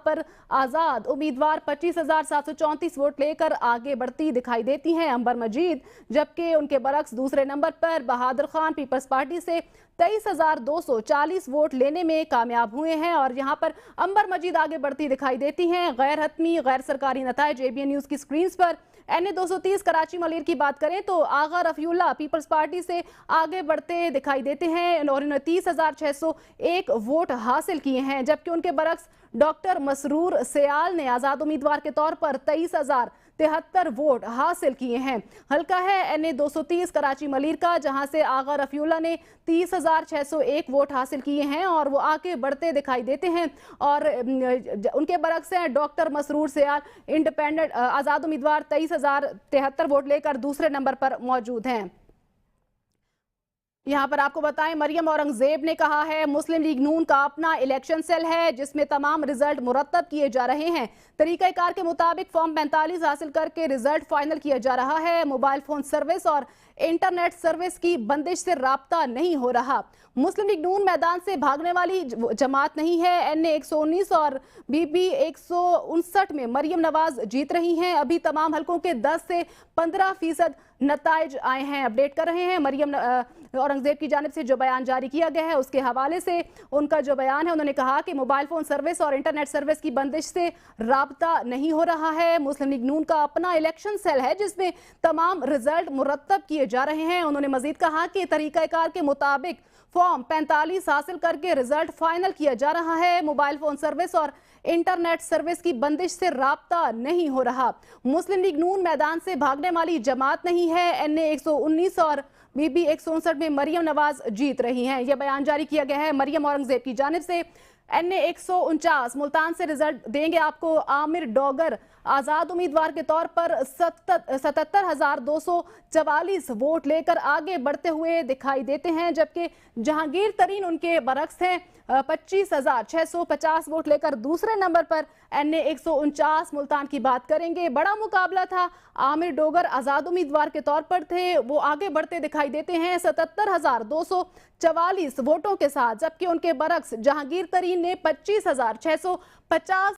पर आज़ाद उम्मीदवार 25,734 वोट लेकर आगे बढ़ती दिखाई देती हैं अंबर मजीद, जबकि उनके बरक्स दूसरे नंबर पर बहादुर खान पीपल्स पार्टी से 23,240 वोट लेने में कामयाब हुए हैं। और यहाँ पर अंबर मजीद आगे बढ़ती दिखाई देती हैं। गैर हतमी गैर सरकारी नताइज ABN न्यूज़ की स्क्रीन पर NA 230 कराची मलीर की बात करें तो आगा रफीउल्लाह पीपल्स पार्टी से आगे बढ़ते दिखाई देते हैं और इन्होंने 30,601 वोट हासिल किए हैं, जबकि उनके बरक्स डॉक्टर मसरूर सयाल ने आज़ाद उम्मीदवार के तौर पर 23,073 वोट हासिल किए हैं। हल्का है NA 230 कराची मलीर का, जहां से आगा रफीउल्लाह ने 30,601 वोट हासिल किए हैं और वो आगे बढ़ते दिखाई देते हैं। और उनके बरक्स हैं डॉक्टर मसरूर सयाल इंडिपेंडेंट आज़ाद उम्मीदवार 23,073 वोट लेकर दूसरे नंबर पर मौजूद हैं। यहाँ पर आपको बताएं, मरियम औरंगजेब ने कहा है मुस्लिम लीग नून का अपना इलेक्शन सेल है जिसमें तमाम रिजल्ट मुरतब किए जा रहे हैं। तरीक़ाकार के मुताबिक फॉर्म 45 हासिल करके रिजल्ट फाइनल किया जा रहा है। मोबाइल फोन सर्विस और इंटरनेट सर्विस की बंदिश से राब्ता नहीं हो रहा। मुस्लिम लीग नून मैदान से भागने वाली जमात नहीं है। NA 119 और BB 159 में मरियम नवाज जीत रही हैं। अभी तमाम हलकों के 10 से 15% नताइज आए हैं। अपडेट कर रहे हैं मरियम औरंगजेब की जानिब से जो बयान जारी किया गया है उसके हवाले से उनका जो बयान है, उन्होंने कहा कि मोबाइल फोन सर्विस और इंटरनेट सर्विस की बंदिश से राब्ता नहीं हो रहा है। मुस्लिम लीग नून का अपना इलेक्शन सेल है जिसमें तमाम रिजल्ट मुरतब किए जा रहे हैं। उन्होंने मजीद कहा कि तरीक़ाकार के मुताबिक फॉर्म 45 हासिल करके रिजल्ट फाइनल किया जा रहा है। मोबाइल फोन सर्विस और इंटरनेट सर्विस की बंदिश से राब्ता नहीं हो रहा। मुस्लिम लीग नून मैदान से भागने वाली जमात नहीं है। NA 119 और BB 159 में मरियम नवाज जीत रही हैं। यह बयान जारी किया गया है मरियम औरंगजेब की जानिब से। NA 149 मुल्तान से रिजल्ट देंगे आपको आमिर डोगर आज़ाद उम्मीदवार के तौर पर 77,244 वोट लेकर आगे बढ़ते हुए दिखाई देते हैं, जबकि जहांगीर तरीन उनके बरक्स हैं 25,650 वोट लेकर दूसरे नंबर पर। NA 149 मुल्तान की बात करेंगे, बड़ा मुकाबला था। आमिर डोगर आज़ाद उम्मीदवार के तौर पर थे, वो आगे बढ़ते दिखाई देते हैं 77,244 वोटों के साथ, जबकि उनके बरक्स जहांगीर तरीन ने 25,650